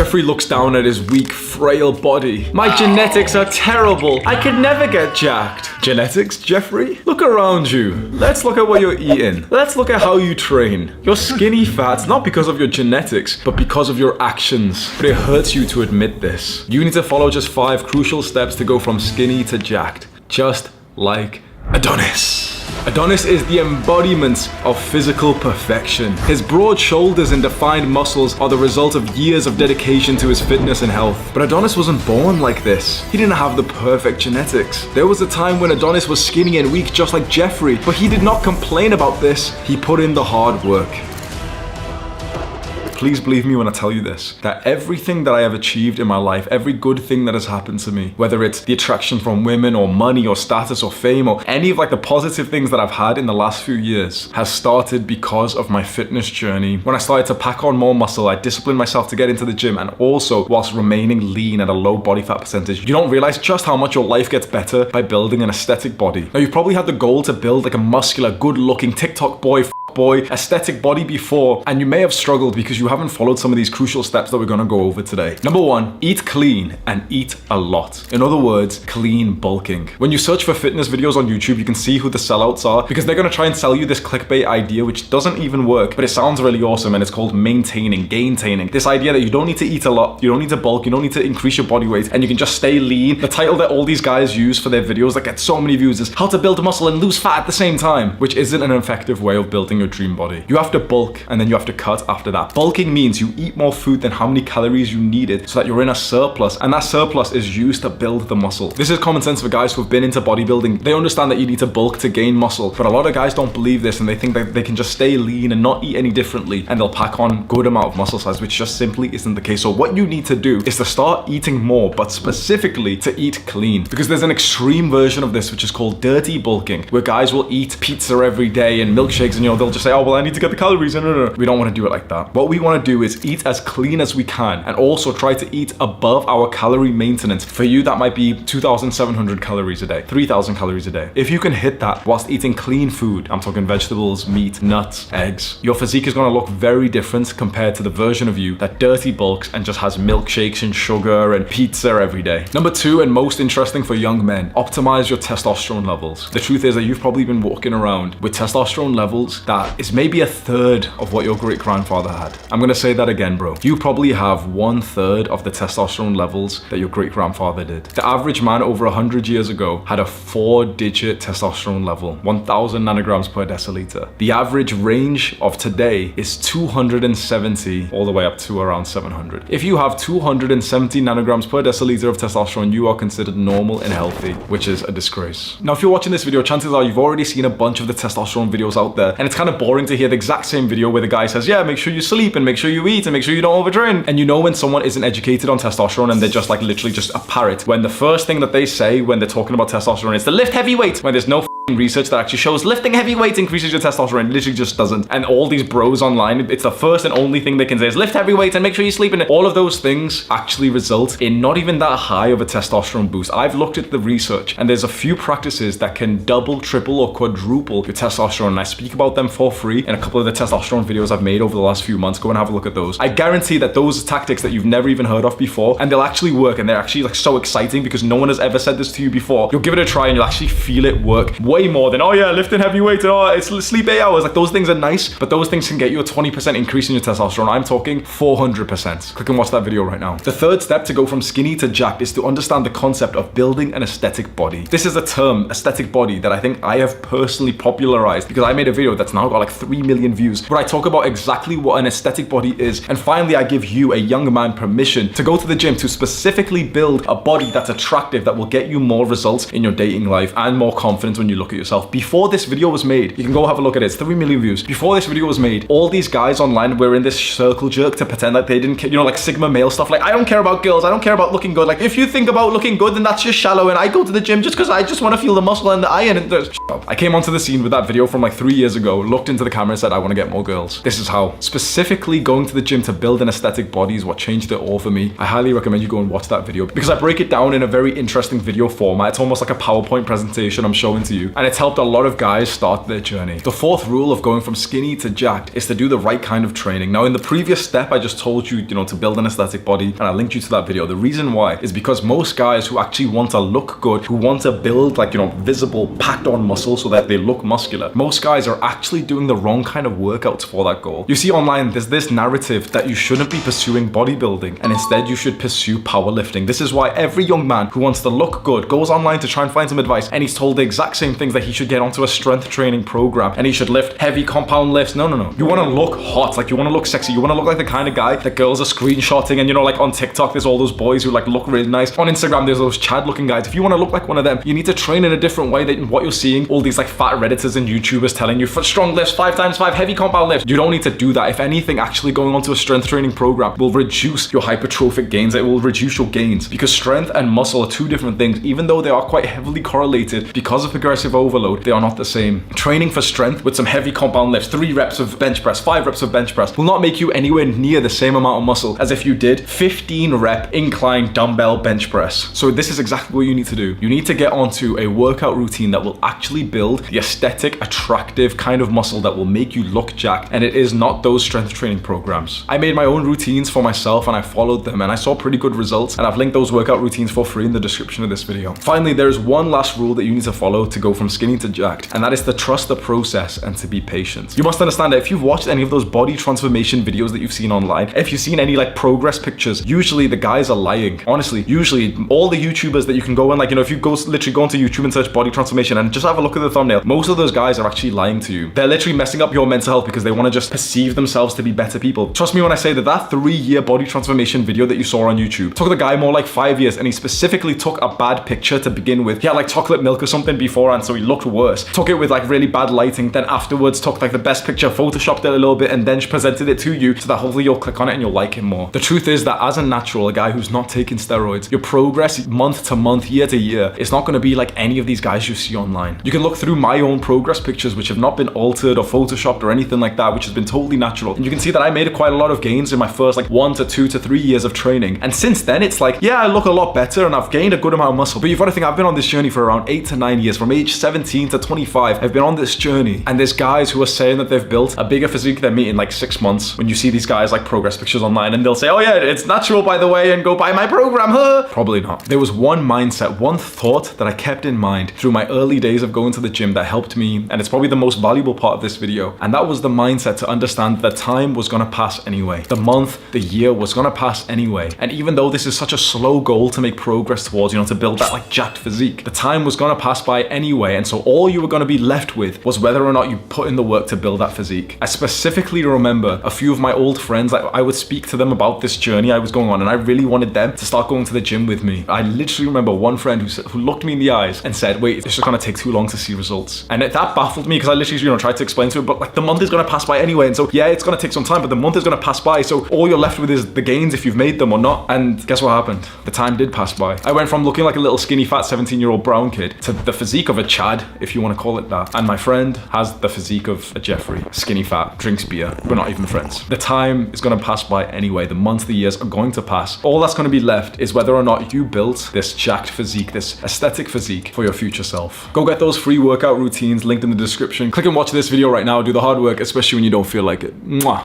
Jeffrey looks down at his weak, frail body. My genetics are terrible. I could never get jacked. Genetics, Jeffrey? Look around you. Let's look at what you're eating. Let's look at how you train. You're skinny fat, not because of your genetics, but because of your actions. But it hurts you to admit this. You need to follow just 5 crucial steps to go from skinny to jacked. Just like Adonis. Adonis is the embodiment of physical perfection. His broad shoulders and defined muscles are the result of years of dedication to his fitness and health. But Adonis wasn't born like this. He didn't have the perfect genetics. There was a time when Adonis was skinny and weak just like Jeffrey, but he did not complain about this. He put in the hard work. Please believe me when I tell you this, that everything that I have achieved in my life, every good thing that has happened to me, whether it's the attraction from women or money or status or fame or any of like the positive things that I've had in the last few years, has started because of my fitness journey. When I started to pack on more muscle, I disciplined myself to get into the gym, and also whilst remaining lean at a low body fat percentage. You don't realize just how much your life gets better by building an aesthetic body. Now, you've probably had the goal to build like a muscular, good looking TikTok boy, aesthetic body before, and you may have struggled because you haven't followed some of these crucial steps that we're gonna go over today. Number 1, eat clean and eat a lot. In other words, clean bulking. When you search for fitness videos on YouTube, you can see who the sellouts are because they're gonna try and sell you this clickbait idea which doesn't even work, but it sounds really awesome, and it's called gaintaining. This idea that you don't need to eat a lot, you don't need to bulk, you don't need to increase your body weight, and you can just stay lean. The title that all these guys use for their videos that get so many views is how to build muscle and lose fat at the same time, which isn't an effective way of building your dream body. You have to bulk and then you have to cut after that. Bulking means you eat more food than how many calories you needed so that you're in a surplus, and that surplus is used to build the muscle. This is common sense for guys who have been into bodybuilding. They understand that you need to bulk to gain muscle, but a lot of guys don't believe this and they think that they can just stay lean and not eat any differently and they'll pack on good amount of muscle size, which just simply isn't the case. So what you need to do is to start eating more, but specifically to eat clean, because there's an extreme version of this which is called dirty bulking, where guys will eat pizza every day and milkshakes, and they'll just say, oh well, I need to get the calories. No. We don't want to do it like that. What we want to do is eat as clean as we can, and also try to eat above our calorie maintenance. For you, that might be 2,700 calories a day, 3,000 calories a day. If you can hit that whilst eating clean food, I'm talking vegetables, meat, nuts, eggs, your physique is going to look very different compared to the version of you that dirty bulks and just has milkshakes and sugar and pizza every day. Number 2, and most interesting for young men, optimize your testosterone levels. The truth is that you've probably been walking around with testosterone levels that is maybe a third of what your great-grandfather had. I'm gonna say that again, bro. You probably have 1/3 of the testosterone levels that your great-grandfather did. The average man over 100 years ago had a 4-digit testosterone level, 1,000 nanograms per deciliter. The average range of today is 270 all the way up to around 700. If you have 270 nanograms per deciliter of testosterone, you are considered normal and healthy, which is a disgrace. Now, if you're watching this video, chances are you've already seen a bunch of the testosterone videos out there, and it's kind of boring to hear the exact same video where the guy says, yeah, make sure you sleep and make sure you eat and make sure you don't overtrain. And you know when someone isn't educated on testosterone and they're just like literally just a parrot, when the first thing that they say when they're talking about testosterone is to lift heavy weights, when there's no research that actually shows lifting heavy weights increases your testosterone. It literally just doesn't. And all these bros online, it's the first and only thing they can say is lift heavy weights and make sure you sleep. And all of those things actually result in not even that high of a testosterone boost. I've looked at the research, and there's a few practices that can double, triple, or quadruple your testosterone. And I speak about them for free in a couple of the testosterone videos I've made over the last few months. Go and have a look at those. I guarantee that those tactics that you've never even heard of before, and they'll actually work, and they're actually like so exciting because no one has ever said this to you before. You'll give it a try and you'll actually feel it work way more than, oh yeah, lifting heavy weight and oh, it's sleep 8 hours. Like, those things are nice, but those things can get you a 20% increase in your testosterone. I'm talking 400%. Click and watch that video right now. The third step to go from skinny to jacked is to understand the concept of building an aesthetic body. This is a term, aesthetic body, that I think I have personally popularized because I made a video that's now got like 3 million views where I talk about exactly what an aesthetic body is. And finally, I give you, a young man, permission to go to the gym to specifically build a body that's attractive, that will get you more results in your dating life and more confidence when you look at yourself. Before this video was made, you can go have a look at it, it's 3 million views. Before this video was made, all these guys online were in this circle jerk to pretend like they didn't care, like Sigma male stuff, like I don't care about girls, I don't care about looking good. Like, if you think about looking good, then that's just shallow, and I go to the gym just because I just want to feel the muscle and the iron. And I came onto the scene with that video from like 3 years ago, looked into the camera and said, I want to get more girls. This is how. Specifically going to the gym to build an aesthetic body is what changed it all for me. I highly recommend you go and watch that video because I break it down in a very interesting video format. It's almost like a PowerPoint presentation I'm showing to you. you. And it's helped a lot of guys start their journey. The fourth rule of going from skinny to jacked is to do the right kind of training. Now, in the previous step, I just told you, to build an aesthetic body, and I linked you to that video. The reason why is because most guys who actually want to look good, who want to build visible packed on muscle so that they look muscular, most guys are actually doing the wrong kind of workouts for that goal. You see online, there's this narrative that you shouldn't be pursuing bodybuilding and instead you should pursue powerlifting. This is why every young man who wants to look good goes online to try and find some advice, and he's told the exact same things, that he should get onto a strength training program and he should lift heavy compound lifts. No. You want to look hot, you want to look sexy, you want to look like the kind of guy that girls are screenshotting, and on TikTok there's all those boys who look really nice. On Instagram there's those Chad looking guys. If you want to look like one of them, you need to train in a different way than what you're seeing all these fat Redditors and YouTubers telling you, for strong lifts, 5x5 heavy compound lifts. You don't need to do that. If anything, actually going onto a strength training program will reduce your hypertrophic gains. It will reduce your gains, because strength and muscle are two different things. Even though they are quite heavily correlated because of progressive overload, they are not the same. Training for strength with some heavy compound lifts, 3 reps of bench press, 5 reps of bench press, will not make you anywhere near the same amount of muscle as if you did 15 rep incline dumbbell bench press. So this is exactly what you need to do. You need to get onto a workout routine that will actually build the aesthetic, attractive kind of muscle that will make you look jacked, and it is not those strength training programs. I made my own routines for myself and I followed them, and I saw pretty good results, and I've linked those workout routines for free in the description of this video. Finally, there is one last rule that you need to follow to go from skinny to jacked, and that is to trust the process and to be patient. You must understand that if you've watched any of those body transformation videos that you've seen online, if you've seen any progress pictures, usually the guys are lying. Honestly, usually all the YouTubers that you can go and if you literally go onto YouTube and search body transformation and just have a look at the thumbnail, most of those guys are actually lying to you. They're literally messing up your mental health because they want to just perceive themselves to be better people. Trust me when I say that 3-year body transformation video that you saw on YouTube took the guy more like 5 years, and he specifically took a bad picture to begin with. He had chocolate milk or something beforehand, so he looked worse. Took it with really bad lighting, then afterwards took the best picture, photoshopped it a little bit, and then presented it to you so that hopefully you'll click on it and you'll like him more. The truth is that as a natural, a guy who's not taking steroids, your progress month to month, year to year, it's not going to be like any of these guys you see online. You can look through my own progress pictures, which have not been altered or photoshopped or anything like that, which has been totally natural, and you can see that I made quite a lot of gains in my first 1 to 2 to 3 years of training, and since then it's yeah, I look a lot better and I've gained a good amount of muscle. But you've got to think, I've been on this journey for around 8 to 9 years. From age 17 to 25, I've been on this journey, and there's guys who are saying that they've built a bigger physique than me in 6 months. When you see these guys progress pictures online, and they'll say, oh yeah, it's natural by the way, and go buy my program, huh? Probably not. There was one mindset, one thought that I kept in mind through my early days of going to the gym that helped me, and it's probably the most valuable part of this video, and that was the mindset to understand that time was gonna pass anyway. The month, the year was gonna pass anyway, and even though this is such a slow goal to make progress towards, to build that jacked physique, the time was gonna pass by anyway, and so all you were gonna be left with was whether or not you put in the work to build that physique. I specifically remember a few of my old friends, I would speak to them about this journey I was going on, and I really wanted them to start going to the gym with me. I literally remember one friend who looked me in the eyes and said, wait, it's just gonna take too long to see results. And that baffled me, because I literally tried to explain to him, but the month is gonna pass by anyway, and so yeah, it's gonna take some time, but the month is gonna pass by, so all you're left with is the gains if you've made them or not. And guess what happened? The time did pass by. I went from looking like a little skinny fat 17-year-old brown kid to the physique of a Chad, if you want to call it that. And my friend has the physique of a Jeffrey, skinny fat, drinks beer. We're not even friends. The time is going to pass by anyway. The months, the years are going to pass. All that's going to be left is whether or not you built this jacked physique, this aesthetic physique for your future self. Go get those free workout routines linked in the description. Click and watch this video right now. Do the hard work, especially when you don't feel like it. Mwah.